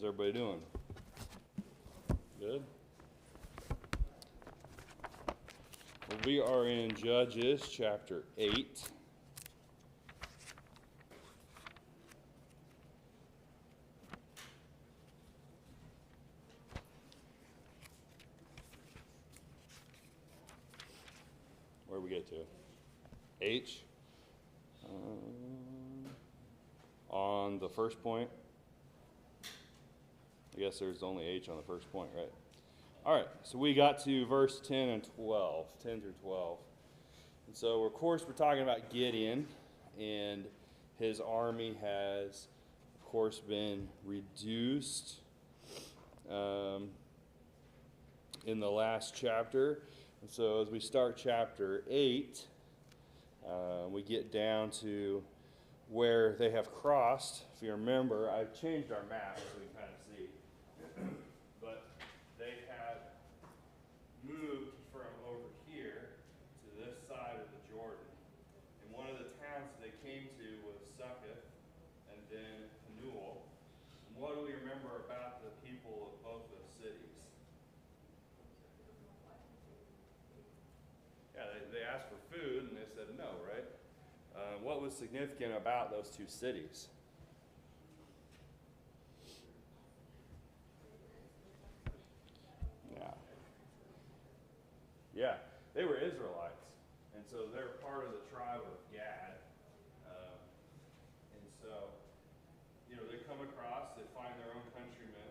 How's everybody doing? Good? Well, we are in Judges chapter 8. Where do we get to? H. On the first point. I guess there's only H on the first point, right? All right, so we got to verse 10 and 12, 10 through 12. And so, of course, we're talking about Gideon, and his army has, of course, been reduced in the last chapter. And so as we start chapter 8, we get down to where they have crossed. If you remember, I've changed our map so we kind of see. But they had moved from over here to this side of the Jordan. And one of the towns they came to was Succoth and then Penuel. And what do we remember about the people of both those cities? Yeah, they asked for food and they said no, right? What was significant about those two cities? Yeah, they were Israelites, and so they're part of the tribe of Gad. And so, they come across, they find their own countrymen,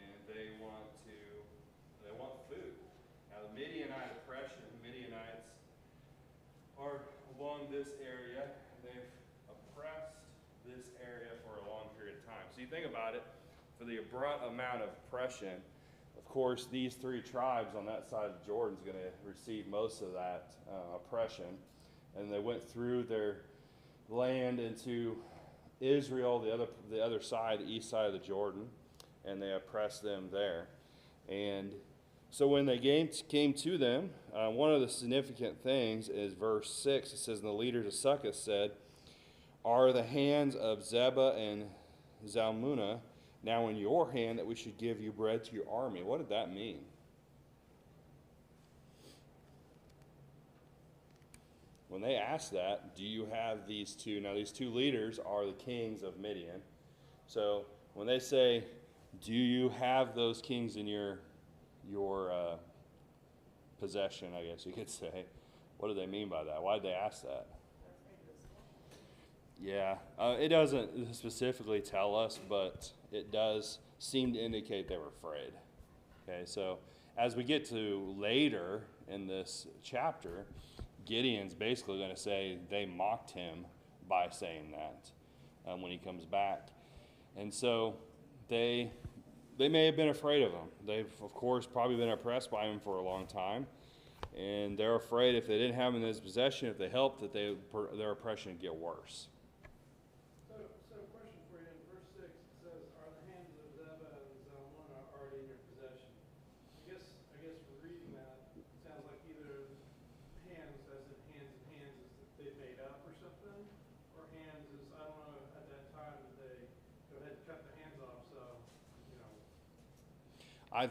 and they want food. Now, the Midianite oppression, Midianites are along this area. They've oppressed this area for a long period of time. So you think about it, for the abrupt amount of oppression, of course, these three tribes on that side of Jordan is going to receive most of that oppression. And they went through their land into Israel, the other side, the east side of the Jordan, and they oppressed them there. And so when they came to them, one of the significant things is verse 6. It says, "And the leaders of Succoth said, 'Are the hands of Zebah and Zalmunna now in your hand that we should give you bread to your army?'" What did that mean? When they asked that, do you have these two? Now, these two leaders are the kings of Midian. So when they say, do you have those kings in your possession, I guess you could say, what do they mean by that? Why did they ask that? Yeah, it doesn't specifically tell us, but it does seem to indicate they were afraid. Okay, so as we get to later in this chapter, Gideon's basically going to say they mocked him by saying that when he comes back. And so they may have been afraid of him. They've, of course, probably been oppressed by him for a long time. And they're afraid if they didn't have him in his possession, if they helped, that their oppression would get worse. So question for you. In verse 6, it says, "Are the hands of Zebah and Zalmunna already in your possession?" I guess from reading that, it sounds like either hands, as in hands and hands, is that they made up or something, or hands is, I don't know, at that time did they go ahead and cut the hands off, so, I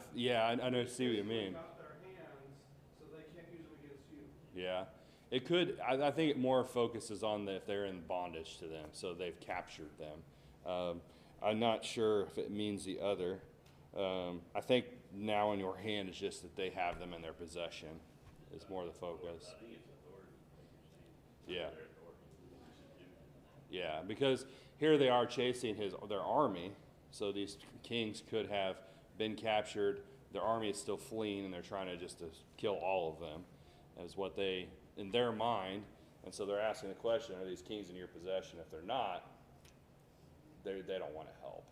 see what you mean. Got their hands, so they can't use them against you. Yeah. It could, I think it more focuses on if they're in bondage to them, so they've captured them. I'm not sure if it means the other. I think now in your hand is just that they have them in their possession is more the focus. I think it's authority, like Yeah. you're saying. Their authority. Yeah, because here they are chasing their army, so these kings could have been captured. Their army is still fleeing, and they're trying to kill all of them, is what they, in their mind. And so they're asking the question, are these kings in your possession? If they're not, they don't want to help.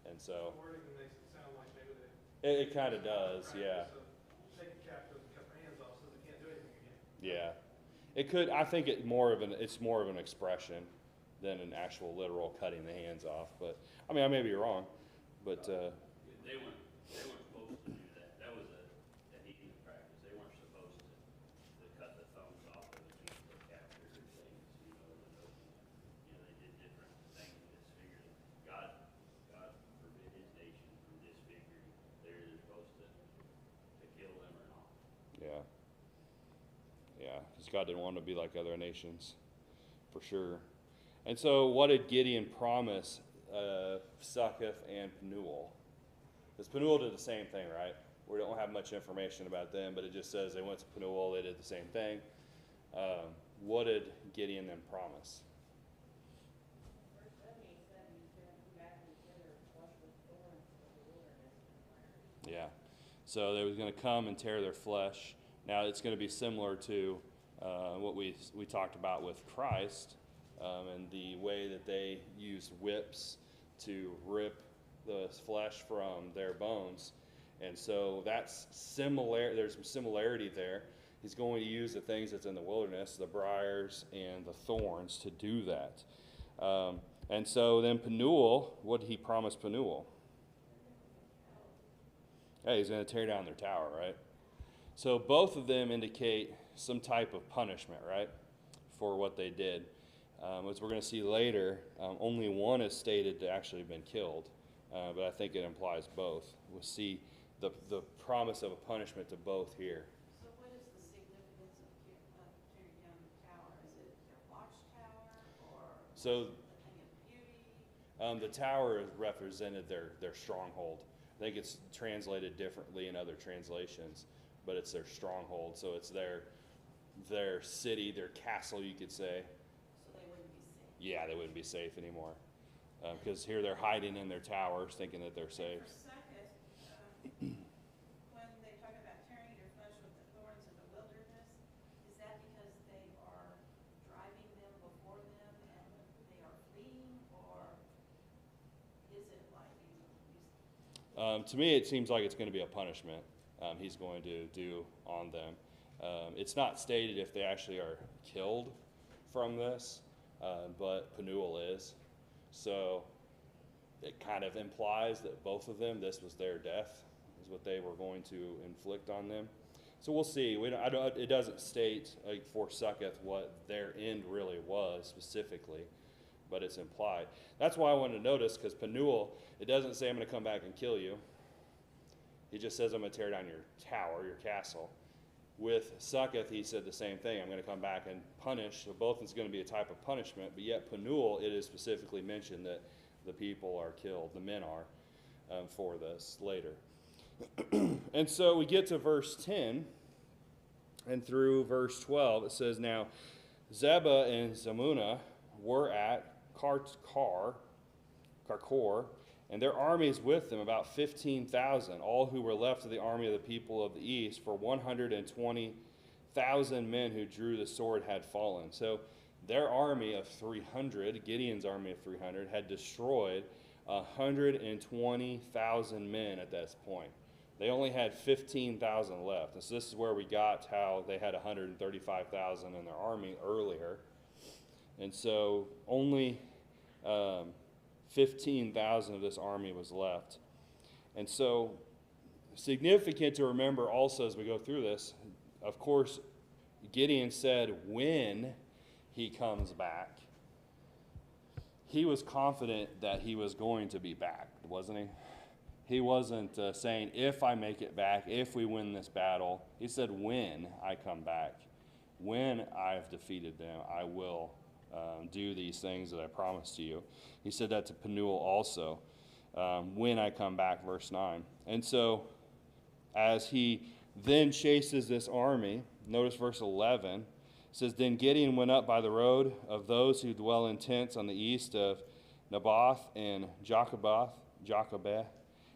And so The wording makes it sound like maybe they it kind of does, yeah. take a captive and cut their hands off so they can't do anything again. Yeah, it could. I think it's more of an expression than an actual literal cutting the hands off. But I mean, I may be wrong, but They weren't supposed to do that. That was a heathen practice. They weren't supposed to cut the thumbs off of the people that captured or things, they did different things. It's figured God forbid his nation Yeah. Yeah, because God didn't want to be like other nations, for sure. And so what did Gideon promise Succoth and Penuel? Because Penuel did the same thing, right? We don't have much information about them, but it just says they went to Penuel, they did the same thing. What did Gideon then promise? Verse 7, he said he's going to come back and tear their flesh with thorns of the wilderness and fire. Yeah. So they was going to come and tear their flesh. Now it's going to be similar to what we talked about with Christ and the way that they used whips to rip the flesh from their bones. And so that's similar. There's some similarity there. He's going to use the things that's in the wilderness, the briars and the thorns, to do that. And so then Penuel, what did he promise Penuel? Hey, he's going to tear down their tower, right? So both of them indicate some type of punishment, right, for what they did. As we're going to see later, only one is stated to actually have been killed, but I think it implies both. We'll see the promise of a punishment to both here. So what is the significance of tearing down the tower? Is it their watchtower or So a thing of beauty? the tower represented their stronghold. I think it's translated differently in other translations, but it's their stronghold. So it's their city, their castle, you could say. So they wouldn't be safe. Yeah, they wouldn't be safe anymore. Because here they're hiding in their towers thinking that they're safe. For Succoth, when they talk about tearing your flesh with the thorns of the wilderness, is that because they are driving them before them and they are fleeing, or is it like To me, it seems like it's going to be a punishment he's going to do on them. It's not stated if they actually are killed from this, but Penuel is. So it kind of implies that both of them, this was their death, is what they were going to inflict on them. So we'll see. It doesn't state for Succoth what their end really was specifically, but it's implied. That's why I wanted to notice, because Penuel, it doesn't say I'm going to come back and kill you. He just says I'm going to tear down your tower, your castle. With Succoth, he said the same thing. I'm going to come back and punish. So both is going to be a type of punishment. But yet Penuel, it is specifically mentioned that the people are killed, the men are, for this later. And so we get to verse 10, and through verse 12, it says, Now Zebah and Zalmunna were at Karkor, and their armies with them, about 15,000, all who were left of the army of the people of the east, for 120,000 men who drew the sword had fallen. So their army of 300, Gideon's army of 300, had destroyed 120,000 men at this point. They only had 15,000 left. And so this is where we got how they had 135,000 in their army earlier. And so only 15,000 of this army was left. And so significant to remember also as we go through this, of course, Gideon said when he comes back, he was confident that he was going to be back, wasn't he? He wasn't saying, if I make it back, if we win this battle. He said, when I come back, when I've defeated them, I will do these things that I promised to you. He said that to Penuel also, when I come back, verse 9. And so as he then chases this army, notice verse 11, it says, Then Gideon went up by the road of those who dwell in tents on the east of Naboth and Jochebed,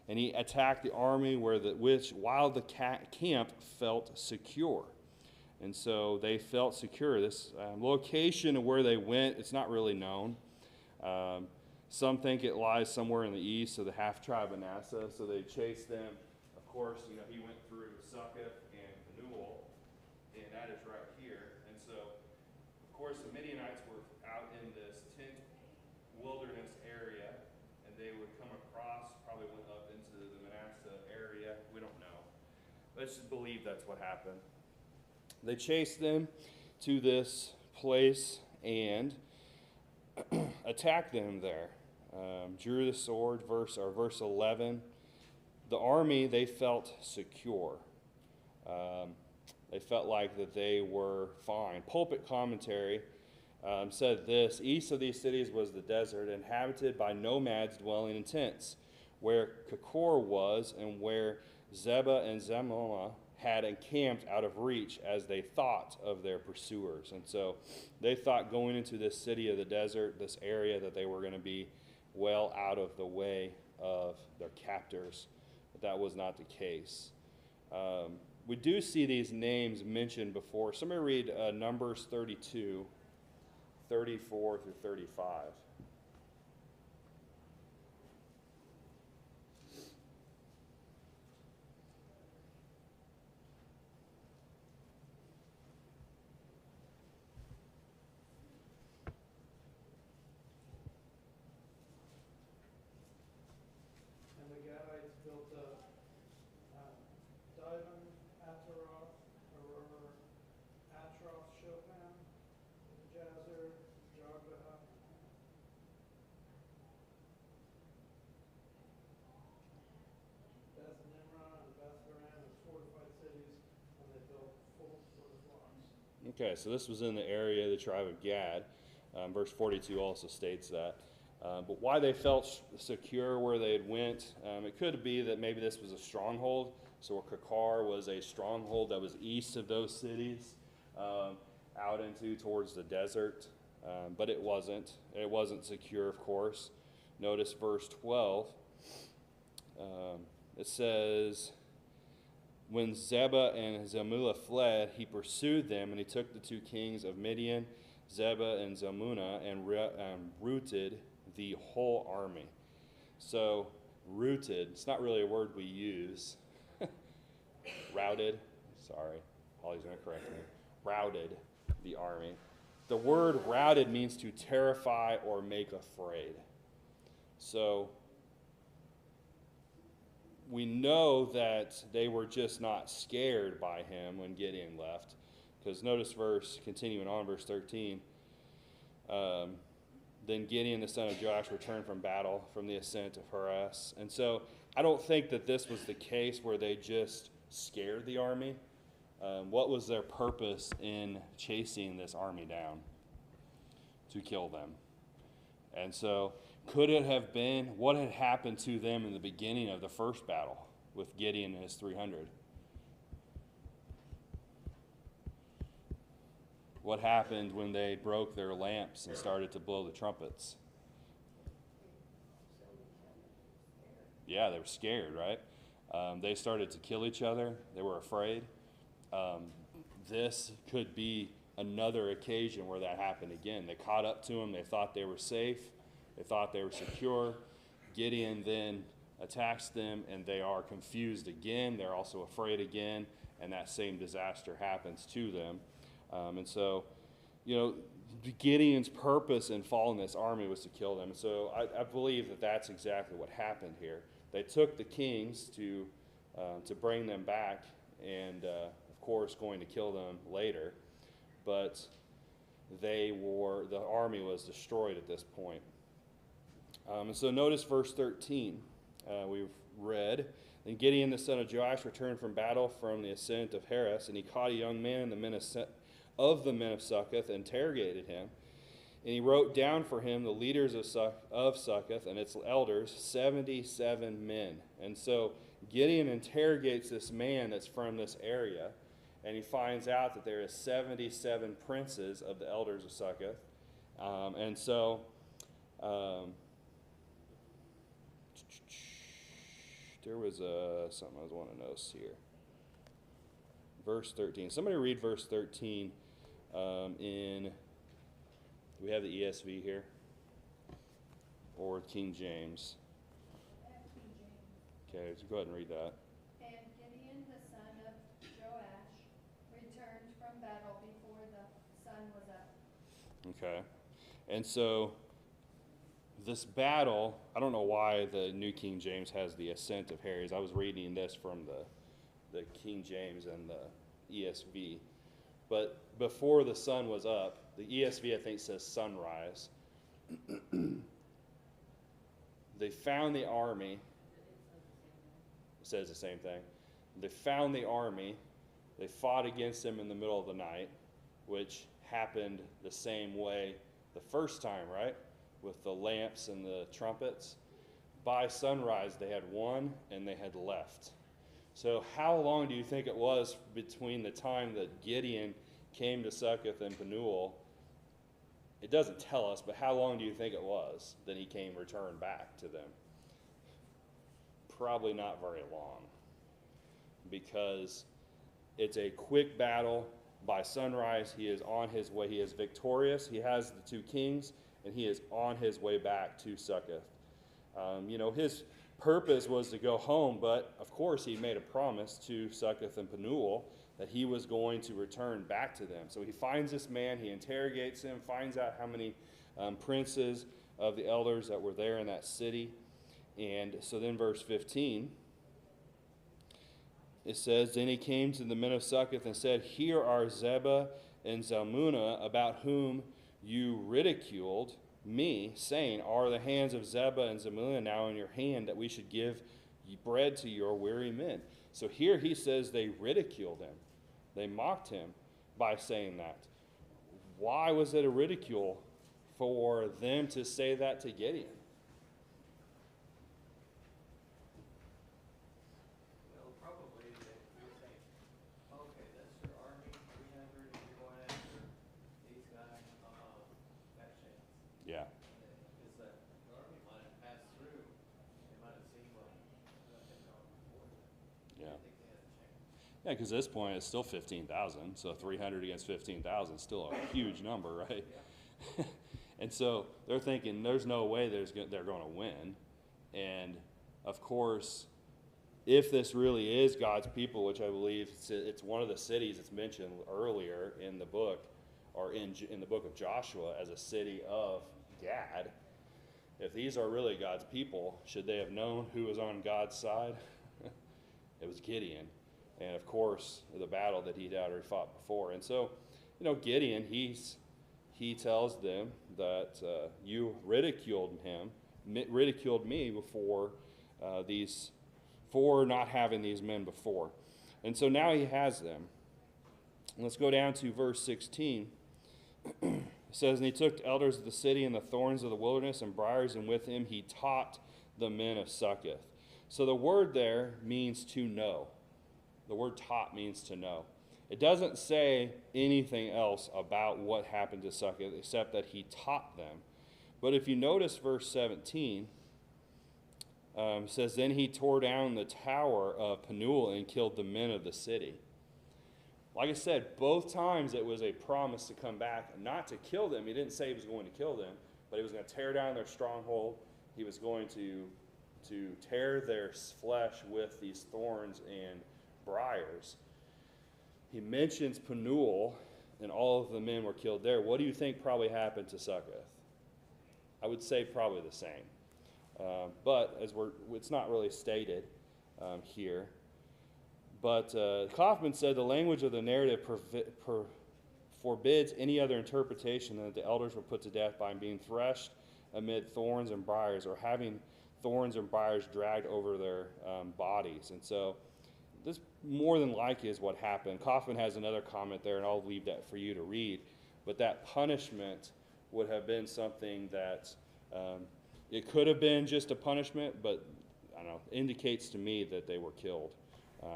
and he attacked the army while the camp felt secure. And so they felt secure. This location of where they went, it's not really known. Some think it lies somewhere in the east of the half-tribe of Manasseh, so they chased them. Of course, he went through Succoth and Penuel, and that is right here. And so, of course, the Midianites were out in this tent wilderness area, and they would come across, probably went up into the Manasseh area. We don't know. Let's just believe that's what happened. They chased them to this place and attacked them there. Drew the sword, verse 11. The army, they felt secure. They felt like that they were fine. Pulpit commentary said this: east of these cities was the desert, inhabited by nomads dwelling in tents, where Kakor was, and where Zebah and Zalmunna had encamped out of reach as they thought of their pursuers. And so they thought going into this city of the desert, this area, that they were going to be well out of the way of their captors. But that was not the case. We do see these names mentioned before. Somebody read Numbers 32, 34 through 35. And the Gadites built up Divan, Ataroth, Aroer, Atroth, Shopam, Jazer, Jogbaha, Beth Nimrah, and Beth Haran as fortified cities, and they built folds for the flocks. Okay, so this was in the area of the tribe of Gad. Verse 42 also states that. But why they felt secure where they had went, it could be that maybe this was a stronghold. So Kakar was a stronghold that was east of those cities, out into towards the desert. But it wasn't. It wasn't secure, of course. Notice verse 12. It says, when Zebah and Zalmunna fled, he pursued them, and he took the two kings of Midian, Zebah and Zalmunna, and routed the whole army. So, routed, it's not really a word we use. Routed, sorry, Holly's going to correct me. Routed the army. The word routed means to terrify or make afraid. So, we know that they were just not scared by him when Gideon left. Because notice continuing on, verse 13. Then Gideon, the son of Joash, returned from battle from the ascent of Heres. And so I don't think that this was the case where they just scared the army. What was their purpose in chasing this army down? To kill them. And so could it have been what had happened to them in the beginning of the first battle with Gideon and his 300? What happened when they broke their lamps and started to blow the trumpets? Yeah, they were scared, right? They started to kill each other. They were afraid. This could be another occasion where that happened again. They caught up to them. They thought they were safe. They thought they were secure. Gideon then attacks them, and they are confused again. They're also afraid again, and that same disaster happens to them. And so, Gideon's purpose in following this army was to kill them. And so I believe that that's exactly what happened here. They took the kings to bring them back, and of course going to kill them later. But the army was destroyed at this point. And so notice verse 13. We've read, then Gideon the son of Joash returned from battle from the ascent of Heres, and he caught a young man in the men of Succoth, and interrogated him. And he wrote down for him the leaders of Succoth and its elders, 77 men. And so Gideon interrogates this man that's from this area, and he finds out that there is 77 princes of the elders of Succoth. And so there was something I was wanting to notice here. Verse 13. Somebody read verse 13 do we have the ESV here? Or King James? Okay, so go ahead and read that. And Gideon the son of Joash returned from battle before the sun was up. Okay. And so this battle, I don't know why the New King James has the ascent of Heres. I was reading this from the King James and the ESV. But before the sun was up, the ESV I think says sunrise. They found the army. It says the same thing. They found the army They fought against him in the middle of the night, which happened the same way the first time, right? With the lamps and the trumpets. By sunrise, they had won and they had left. So how long do you think it was between the time that Gideon came to Succoth and Penuel? It doesn't tell us, but how long do you think it was that he returned back to them? Probably not very long, because it's a quick battle. By sunrise, he is on his way. He is victorious. He has the 2 kings, and he is on his way back to Succoth. His purpose was to go home, but of course he made a promise to Succoth and Penuel that he was going to return back to them. So he finds this man, he interrogates him, finds out how many princes of the elders that were there in that city. And so then verse 15, it says, Then he came to the men of Succoth and said, Here are Zebah and Zalmunna, about whom you ridiculed me, saying, Are the hands of Zebah and Zalmunna now in your hand, that we should give bread to your weary men? So here he says they ridiculed him. They mocked him by saying that. Why was it a ridicule for them to say that to Gideon? Well, probably they would think, okay, that's your army, 300, and you're going after these guys, that chance. Yeah. Because the army might have passed through, it might have seemed like nothing gone before them. Yeah. I think they had a chance. Yeah, because at this point it's still 15,000, so 300 against 15,000 is still a huge number, right? And so they're thinking there's no way they're going to win. And of course, if this really is God's people, which I believe it's one of the cities that's mentioned earlier in the book, or in the book of Joshua as a city of Gad, if these are really God's people, should they have known who was on God's side? It was Gideon. And of course, the battle that he'd already fought before. And so, Gideon, he tells them that you ridiculed me before for not having these men before. And so now he has them. Let's go down to verse 16. It says, And he took the elders of the city and the thorns of the wilderness and briars, and with him he taught the men of Succoth. So the word there means to know. The word taught means to know. It doesn't say anything else about what happened to Succoth except that he taught them. But if you notice verse 17, it says, Then he tore down the tower of Penuel and killed the men of the city. Like I said, both times it was a promise to come back, not to kill them. He didn't say he was going to kill them, but he was going to tear down their stronghold. He was going to tear their flesh with these thorns and briars. He mentions Penuel, and all of the men were killed there. What do you think probably happened to Succoth? I would say probably the same. But it's not really stated here. But Kaufman said the language of the narrative forbids any other interpretation than that the elders were put to death by being threshed amid thorns and briars, or having thorns and briars dragged over their bodies. And so this more than likely is what happened. Kaufman has another comment there, and I'll leave that for you to read. But that punishment would have been something that it could have been just a punishment, but I don't know, indicates to me that they were killed,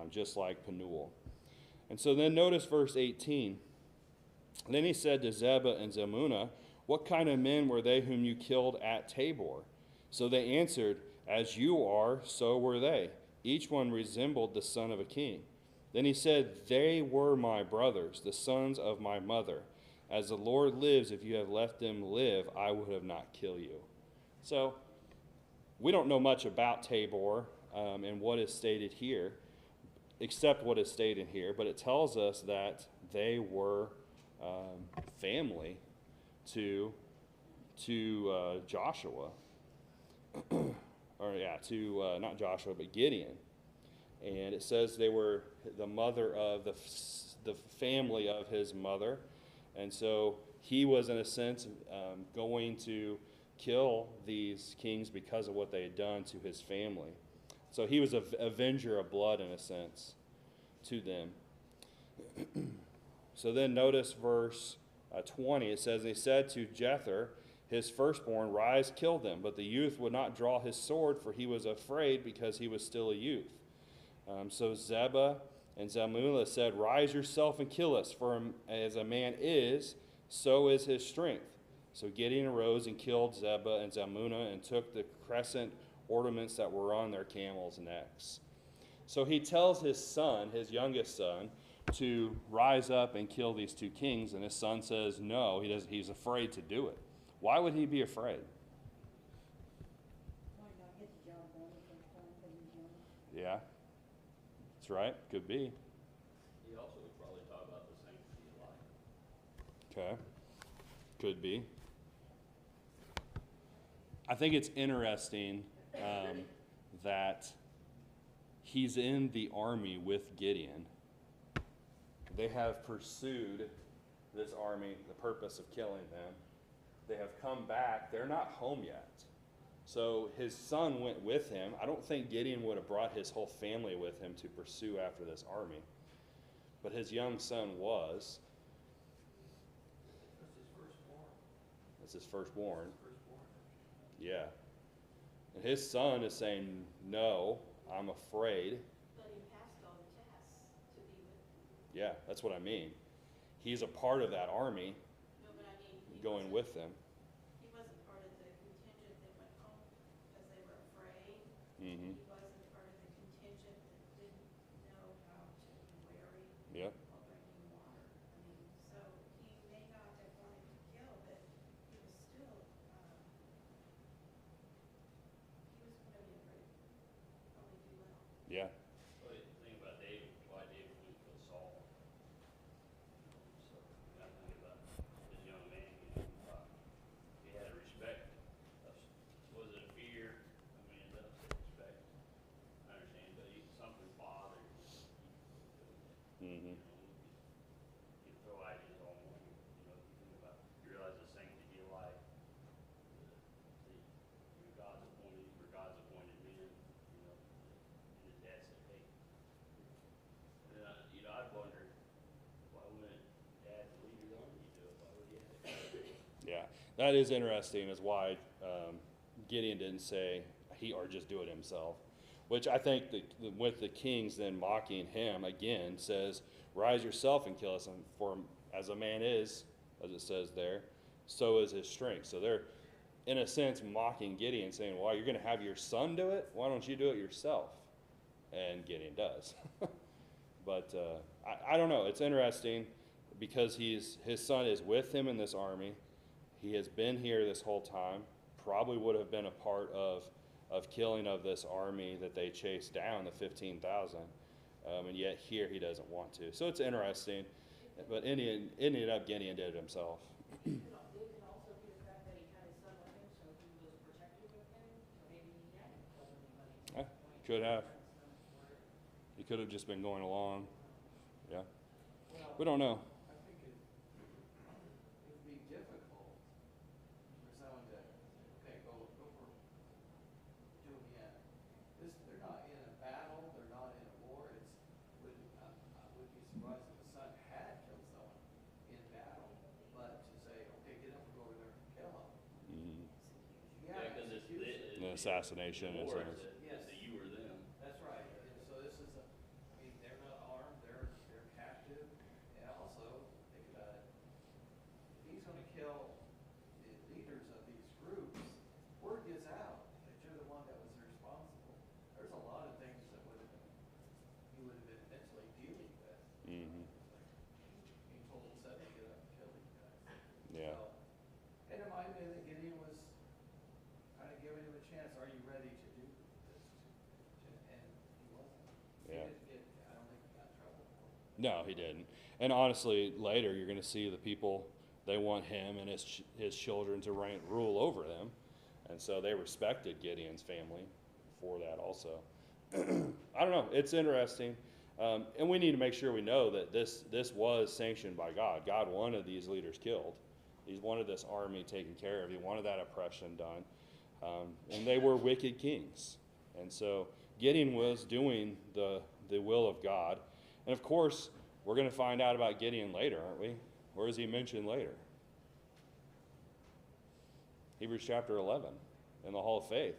just like Penuel. And so then notice verse 18. Then he said to Zebah and Zalmunna, What kind of men were they whom you killed at Tabor? So they answered, As you are, so were they. Each one resembled the son of a king. Then he said, They were my brothers, the sons of my mother. As the Lord lives, if you have let them live, I would have not killed you. So we don't know much about Tabor and what is stated here, except what is stated here, but it tells us that they were family to Joshua. Not Joshua, but Gideon. And it says they were the mother of the family of his mother. And so he was, in a sense, going to kill these kings because of what they had done to his family. So he was an avenger of blood, in a sense, to them. So then notice verse 20. It says, "He said to Jether, his firstborn, Rise, kill them. But the youth would not draw his sword, for he was afraid, because he was still a youth. So Zebah and Zalmunna said, Rise yourself and kill us, for as a man is, so is his strength. So Gideon arose and killed Zebah and Zalmunna and took the crescent ornaments that were on their camels' necks." So he tells his son, his youngest son, to rise up and kill these two kings, and his son says no, he's afraid to do it. Why would he be afraid? Might not get the job done at some point when he's young. Yeah, that's right, could be. He also would probably talk about the sanctity of life. Okay, could be. I think it's interesting that he's in the army with Gideon. They have pursued this army, the purpose of killing them. They have come back. They're not home yet. So his son went with him. I don't think Gideon would have brought his whole family with him to pursue after this army. But his young son was. That's his firstborn. That's his firstborn. Firstborn. Yeah. And his son is saying, no, I'm afraid. But he passed all the tests to be with them. Yeah, that's what I mean. He's a part of that army No, but I mean, going with them. he wasn't part of the contingent that went home because they were afraid. Mm-hmm. He wasn't part of the contingent that didn't know how to be wary Yep. while drinking water. I mean, so he may not have wanted to kill, but he was still, he was gonna be afraid, probably do well. Yeah. Well, the thing about David, why David wouldn't kill Saul. So, I think about this young man, he had a respect. Was it a fear? I mean, it does say respect. I understand, but something bothered him. Mm-hmm. You throw ideas on one, you think about, you realize the sanctity of life, you're God's appointed, you were God's appointed men, and his dad said, hey, I'd wonder, why wouldn't dad leave his army to do it? Why would he have to? Yeah. That is interesting, is why Gideon didn't say or just do it himself. Which I think with the kings then mocking him again says, Rise yourself and kill us, and for as a man is, as it says there, so is his strength. So they're, in a sense, mocking Gideon, saying, well, you're going to have your son do it? Why don't you do it yourself? And Gideon does. But I don't know. It's interesting because his son is with him in this army. He has been here this whole time, probably would have been a part of killing of this army that they chased down, the 15,000. And yet here he doesn't want to. So it's interesting. But ended up Gideon did it himself. It could also be the fact that he had his son with him, so he was protected with him, so maybe he hadn't killed anybody at that point. Could have. Or- He could have just been going along. Yeah. Well, We don't know. I think it'd be difficult for someone to, okay, go for, do it again. They're not in a battle, they're not in a war, I would be surprised if the son had killed someone in battle, but to say, okay, get up and go over there and kill him. Mhm. Yeah, because it's An assassination in a war, sense. it's a you or them. That's right, and so this is they're not armed, they're captive, and also, think about it, if he's gonna kill the leaders of these groups, word gets out that you're the one that was responsible. There's a lot of things that you would have been eventually dealing with. Mhm. Being told suddenly, get up and kill these guys. Yeah. So, and it might be that Gideon was kind of giving him a chance, are you ready to do this? And he wasn't. Yeah. I don't think he got in trouble for it. No, he didn't. And honestly, later you're going to see the people, they want him and his children to rule over them. And so they respected Gideon's family for that also. I don't know. It's interesting. And we need to make sure we know that this was sanctioned by God. God wanted these leaders killed. He wanted this army taken care of. He wanted that oppression done. And they were wicked kings. And so Gideon was doing the will of God. And of course, We're going to find out about Gideon later, aren't we? Where is he mentioned later? Hebrews chapter 11 in the Hall of Faith.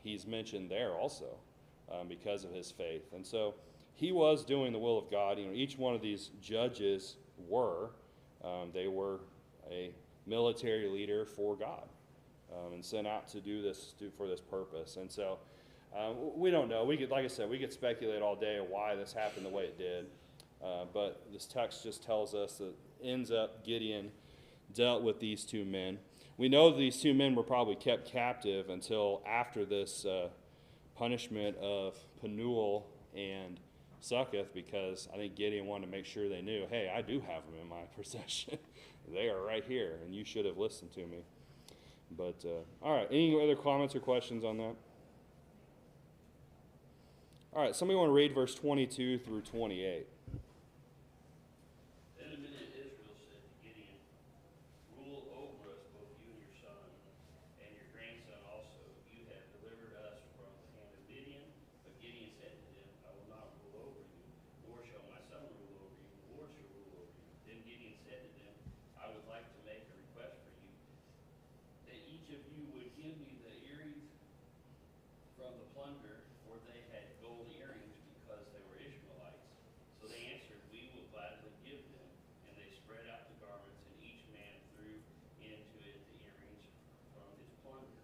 He's mentioned there also because of his faith. And so he was doing the will of God. You know, each one of these judges were. They were a military leader for God and sent out to do for this purpose. And so we don't know. We could, like I said, we could speculate all day on why this happened the way it did. But this text just tells us that ends up Gideon dealt with these two men. We know that these two men were probably kept captive until after this punishment of Penuel and Succoth, because I think Gideon wanted to make sure they knew, hey, I do have them in my possession. They are right here, and you should have listened to me. But, all right, any other comments or questions on that? All right, somebody want to read verse 22 through 28. Then the men of Israel said to Gideon, "Rule over us, both you and your son, and your grandson also. You have delivered us from the hand of Midian." But Gideon said to them, "I will not rule over you, nor shall my son rule over you. The Lord shall rule over you." Then Gideon said to them, "I would like to make a request for you, that each of you would give me the earrings from the plunder," for they had gold earrings because they were Ishmaelites. So they answered, "We will gladly give them." And they spread out the garments, and each man threw into it the earrings from his plunder.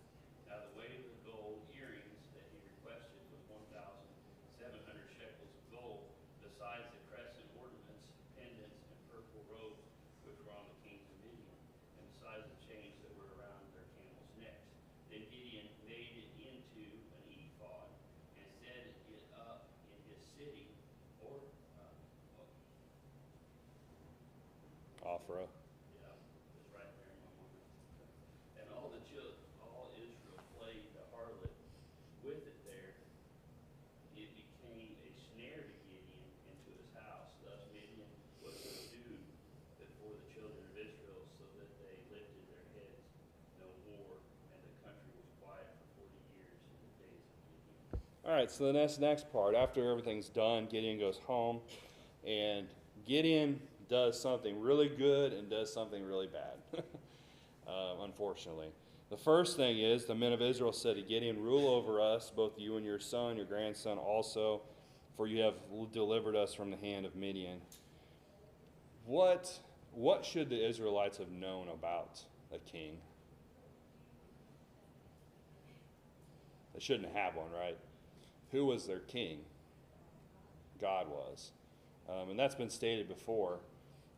Now the weight of the gold earrings that he requested was 1,700 shekels of gold, besides the crescent ornaments, pendants, and purple robes which were on the kings of Midian, and besides the chains that were around their camels' necks. Then Gideon made it into an ephod, and set it up in his city, or Ophrah. yeah, it's right there in my mind. And all Israel played the harlot with it there. It became a snare to Gideon and to his house. Thus Midian was subdued before the children of Israel, so that they lifted their heads no more, and the country was quiet for 40 years in the days of Gideon. All right, so the next part, after everything's done, Gideon goes home, and Gideon does something really good and does something really bad, unfortunately. The first thing is, the men of Israel said to Gideon, "Rule over us, both you and your son, your grandson also, for you have delivered us from the hand of Midian." What should the Israelites have known about a king? They shouldn't have one, right? Who was their king? God was. And that's been stated before.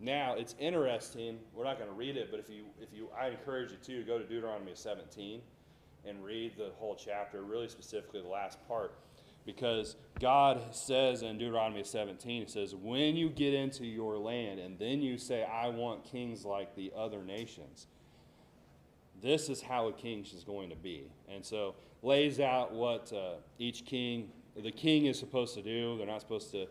Now, it's interesting. We're not going to read it, but I encourage you to go to Deuteronomy 17 and read the whole chapter, really specifically the last part, because God says in Deuteronomy 17, it says, when you get into your land and then you say, I want kings like the other nations, this is how a king is going to be. And so lays out what the king is supposed to do. They're not supposed to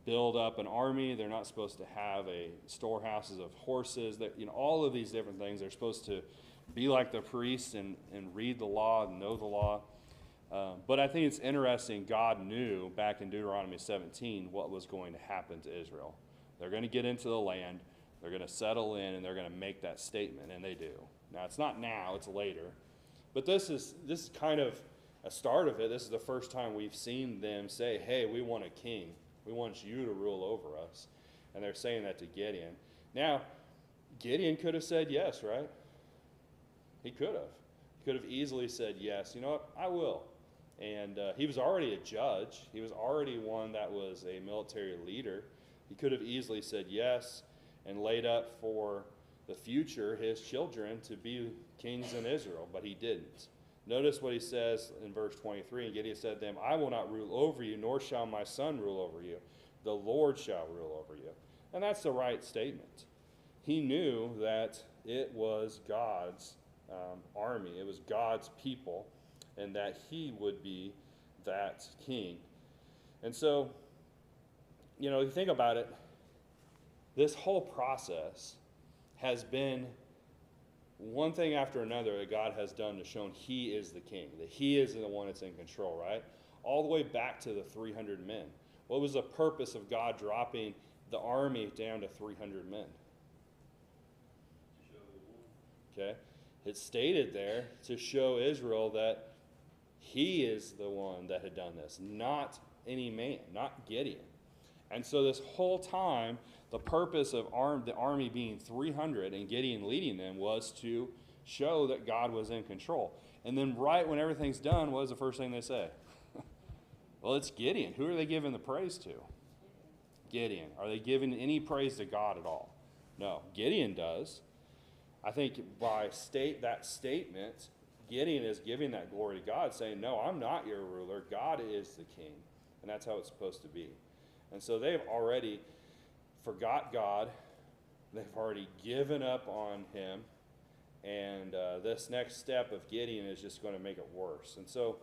build up an army. They're not supposed to have storehouses of horses. All of these different things. They're supposed to be like the priests and read the law and know the law. But I think it's interesting, God knew back in Deuteronomy 17 what was going to happen to Israel. They're going to get into the land, they're going to settle in, and they're going to make that statement, and they do. Now, it's not now, it's later. But this is kind of a start of it. This is the first time we've seen them say, hey, we want a king. We want you to rule over us. And they're saying that to Gideon. Now, Gideon could have said yes, right? He could have. He could have easily said yes. You know what? I will. And he was already a judge. He was already one that was a military leader. He could have easily said yes and laid up for the future his children to be kings in Israel, but he didn't. Notice what he says in verse 23. And Gideon said to them, I will not rule over you, nor shall my son rule over you. The Lord shall rule over you. And that's the right statement. He knew that it was God's army. It was God's people, and that he would be that king. And so, you think about it, this whole process has been one thing after another that God has done to show he is the king, that he is the one that's in control, right? All the way back to the 300 men. What was the purpose of God dropping the army down to 300 men? To show the one. Okay? It's stated there to show Israel that he is the one that had done this, not any man, not Gideon. And so this whole time, the purpose of the army being 300 and Gideon leading them was to show that God was in control. And then right when everything's done, what is the first thing they say? Well, it's Gideon. Who are they giving the praise to? Gideon. Are they giving any praise to God at all? No. Gideon does. I think by that statement, Gideon is giving that glory to God, saying, no, I'm not your ruler. God is the king. And that's how it's supposed to be. And so they've already forgot God. They've already given up on him. And this next step of Gideon is just going to make it worse. And so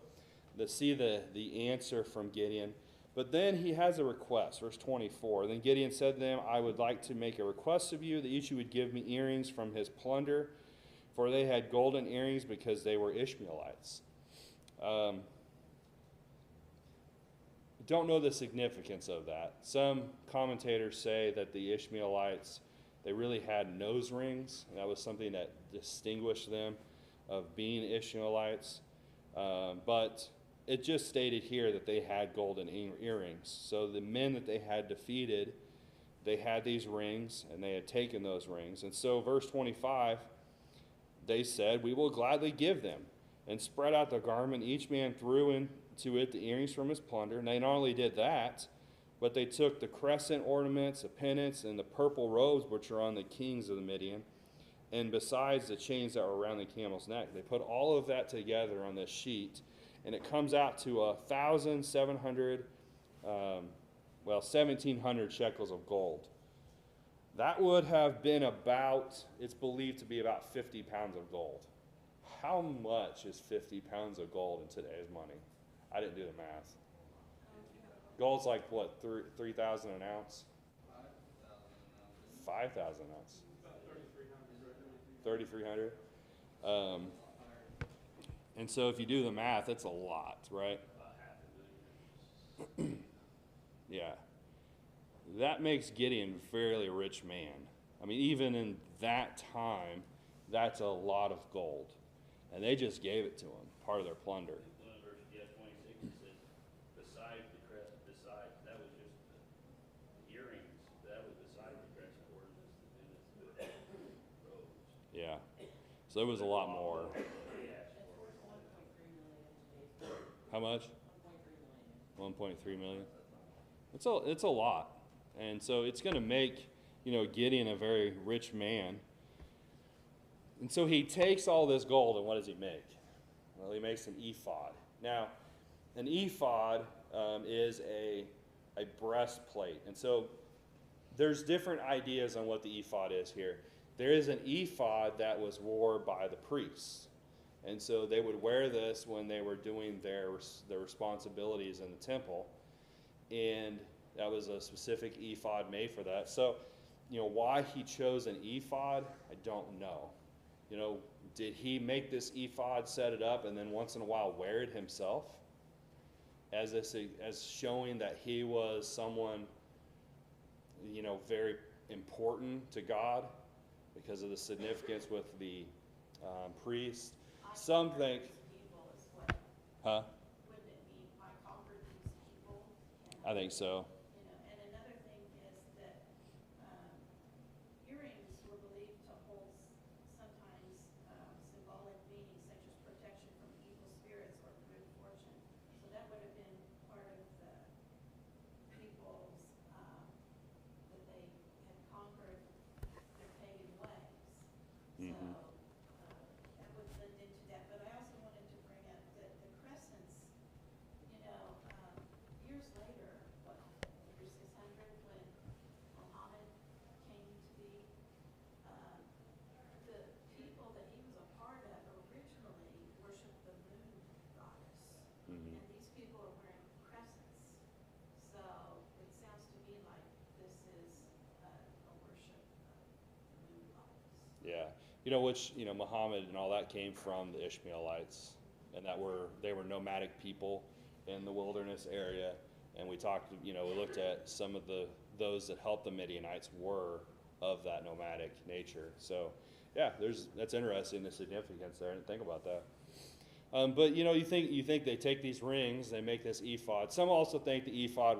let's see the answer from Gideon. But then he has a request, verse 24. Then Gideon said to them, I would like to make a request of you that each of you would give me earrings from his plunder, for they had golden earrings because they were Ishmaelites. Don't know the significance of that. Some commentators say that the Ishmaelites, they really had nose rings, and that was something that distinguished them of being Ishmaelites. But it just stated here that they had golden earrings. So the men that they had defeated, they had these rings, and they had taken those rings. And so verse 25, they said, we will gladly give them, and spread out the garment. Each man threw into it the earrings from his plunder. And they not only did that, but they took the crescent ornaments, the pennants, and the purple robes which are on the kings of the Midian, and besides the chains that were around the camel's neck. They put all of that together on this sheet, and it comes out to 1,700 shekels of gold. That would have been about, it's believed to be about 50 pounds of gold. How much is 50 pounds of gold in today's money? I didn't do the math. Gold's like what, 3,000 an ounce? 5,000 an ounce. About 3,300. 3,300. And so if you do the math, it's a lot, right? About $500,000. Yeah. That makes Gideon a fairly rich man. I mean, even in that time, that's a lot of gold. And they just gave it to him, part of their plunder. One verse, 26, it says, besides the crescent, that was just the earrings, that was beside the crescent ornaments, the robes. Yeah. So it was a lot more. They asked That's for worth 1.3 million in today's. How much? 1.3 million. 1.3 million. It's a lot. And so it's going to make, Gideon a very rich man. And so he takes all this gold, and what does he make? Well, he makes an ephod. Now, an ephod is a breastplate. And so there's different ideas on what the ephod is here. There is an ephod that was worn by the priests. And so they would wear this when they were doing their responsibilities in the temple. And that was a specific ephod made for that. So, why he chose an ephod, I don't know. Did he make this ephod, set it up, and then once in a while wear it himself? As showing that he was someone, very important to God because of the significance with the priest. Some think, People is what, huh? wouldn't it be, I conquered these people? And I think so. And another thing is that earrings were believed to hold sometimes symbolic meanings such as protection from evil spirits or good fortune. So that would have been part of the people's, that they had conquered their pagan ways. Mhm. So that would lend into that. But I also wanted to bring up that the crescents, years later, what, year 600, when Muhammad came to be, the people that he was a part of originally worshiped the moon goddess. Mhm. And these people are wearing crescents. So it sounds to me like this is a worship of the moon goddess. Yeah. Muhammad and all that came from the Ishmaelites, and they were nomadic people in the wilderness area, And we talked, we looked at some of those that helped the Midianites were of that nomadic nature. So, yeah, that's interesting, the significance there. I didn't think about that. But you think they take these rings, they make this ephod. Some also think the ephod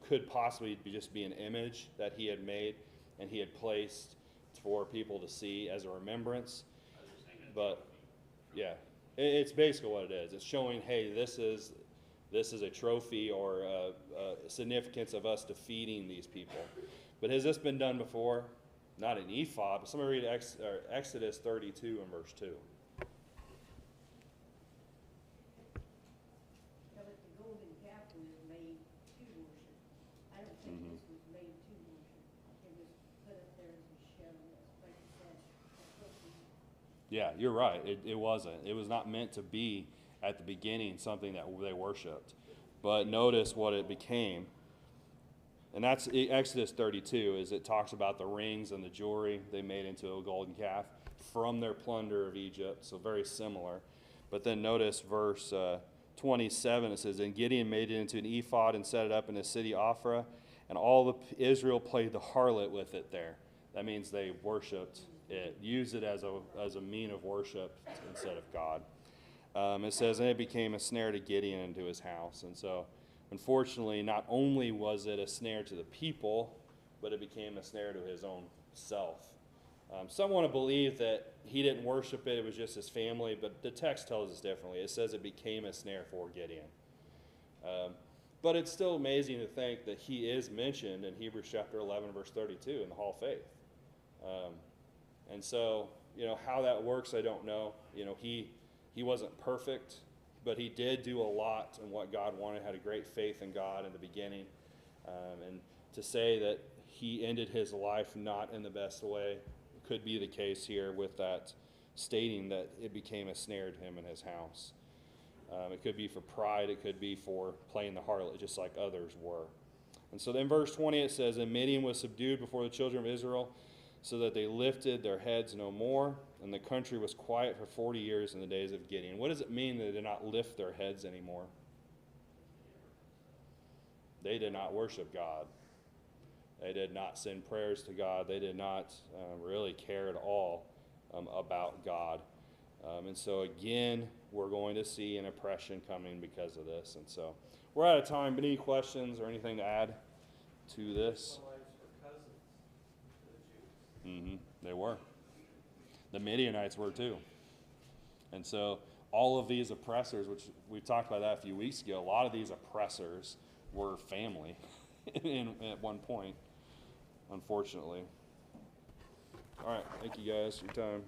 could possibly just be an image that he had made and he had placed for people to see as a remembrance. I was just thinking. But yeah, it's basically what it is. It's showing, hey, this is a trophy or a significance of us defeating these people. But has this been done before? Not an ephod, but somebody read Exodus 32 and verse 2. Yeah, but the golden calf was made to worship. I don't think Mhm. this was made to worship. It was put up there as a show, like you said, a trophy. Yeah, you're right. It wasn't. It was not meant to be at the beginning something that they worshipped. But notice what it became. And that's Exodus 32, is it talks about the rings and the jewelry they made into a golden calf from their plunder of Egypt. So very similar. But then notice verse 27, it says, and Gideon made it into an ephod and set it up in the city Ophrah, and all of Israel played the harlot with it there. That means they worshipped it, used it as a mean of worship instead of God. It says, and it became a snare to Gideon and to his house. And so, unfortunately, not only was it a snare to the people, but it became a snare to his own self. Some want to believe that he didn't worship it, it was just his family, but the text tells us differently. It says it became a snare for Gideon. But it's still amazing to think that he is mentioned in Hebrews chapter 11, verse 32 in the Hall of Faith. And so, how that works, I don't know. He wasn't perfect, but he did do a lot in what God wanted, had a great faith in God in the beginning. And to say that he ended his life not in the best way could be the case here with that stating that it became a snare to him in his house. It could be for pride, it could be for playing the harlot, just like others were. And so then verse 20 it says, and Midian was subdued before the children of Israel, so that they lifted their heads no more, and the country was quiet for 40 years in the days of Gideon. What does it mean that they did not lift their heads anymore? They did not worship God. They did not send prayers to God. They did not really care at all about God. And so again, we're going to see an oppression coming because of this. And so we're out of time, but any questions or anything to add to this? Israelites were cousins to the Jews. They were. The Midianites were too. And so all of these oppressors, which we talked about that a few weeks ago, a lot of these oppressors were family at one point, unfortunately. All right, thank you guys for your time.